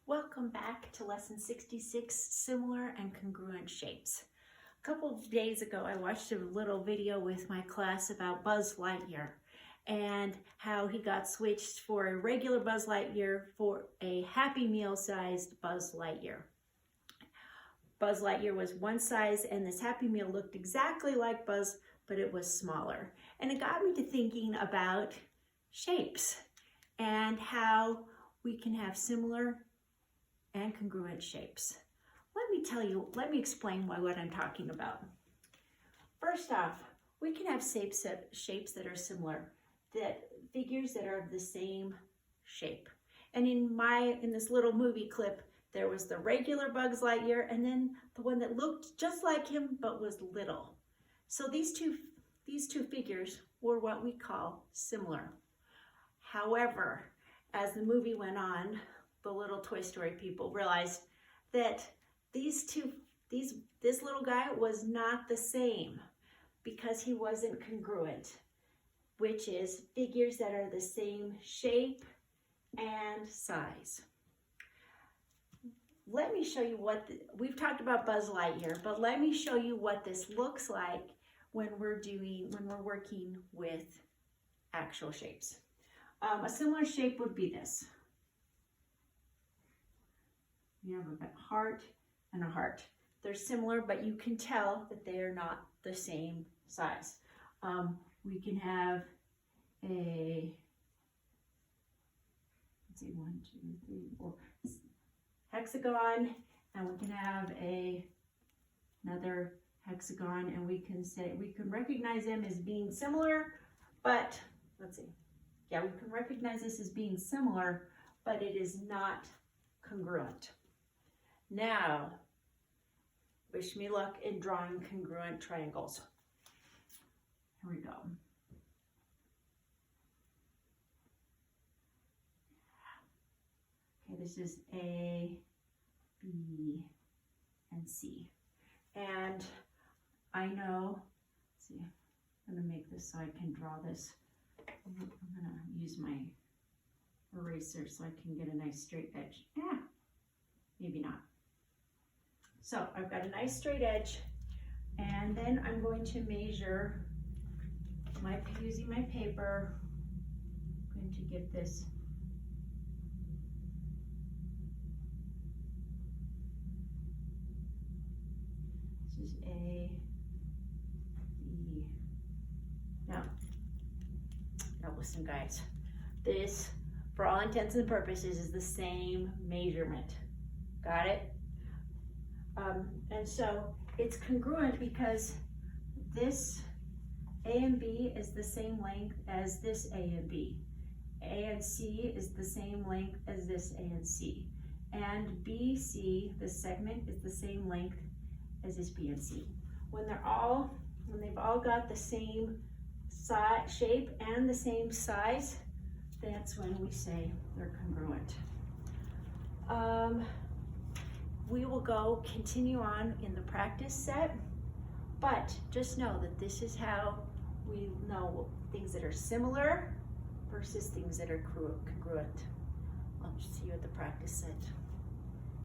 Welcome back to lesson 66, similar and congruent shapes. A couple of days ago, I watched a little video with my class about Buzz Lightyear and how he got switched for a regular Buzz Lightyear for a Happy Meal-sized Buzz Lightyear. Buzz Lightyear was one size and this Happy Meal looked exactly like Buzz, but it was smaller. And it got me to thinking about shapes and how we can have similar and congruent shapes. Let me explain what I'm talking about. First off, we can have shapes that are similar, figures that are of the same shape. And in this little movie clip, there was the regular Buzz Lightyear and then the one that looked just like him but was little. So these two figures were what we call similar. However, as the movie went on, the little Toy Story people realized that this little guy was not the same because he wasn't congruent, which is figures that are the same shape and size. Let me show you we've talked about Buzz Lightyear, but let me show you what this looks like when we're working with actual shapes. A similar shape would be this. You have a heart and a heart. They're similar, but you can tell that they are not the same size. We can have a, let's see, 1, 2, 3, 4, hexagon, and we can have another hexagon, and we can recognize them as being similar, but let's see. Yeah, we can recognize this as being similar, but it is not congruent. Now, wish me luck in drawing congruent triangles. Here we go. Okay, this is A, B, and C. And I know, let's see, I'm gonna make this so I can draw this. I'm gonna use my eraser so I can get a nice straight edge. Yeah, maybe not. So I've got a nice straight edge, and then I'm going to measure using my paper. I'm going to get this. This is A, B. Now listen guys, this, for all intents and purposes, is the same measurement. Got it? And so it's congruent because this A and B is the same length as this A and B. A and C is the same length as this A and C. And BC, this segment, is the same length as this B and C. When they've all got the same shape and the same size, that's when we say they're congruent. We will continue on in the practice set, but just know that this is how we know things that are similar versus things that are congruent. I'll see you at the practice set.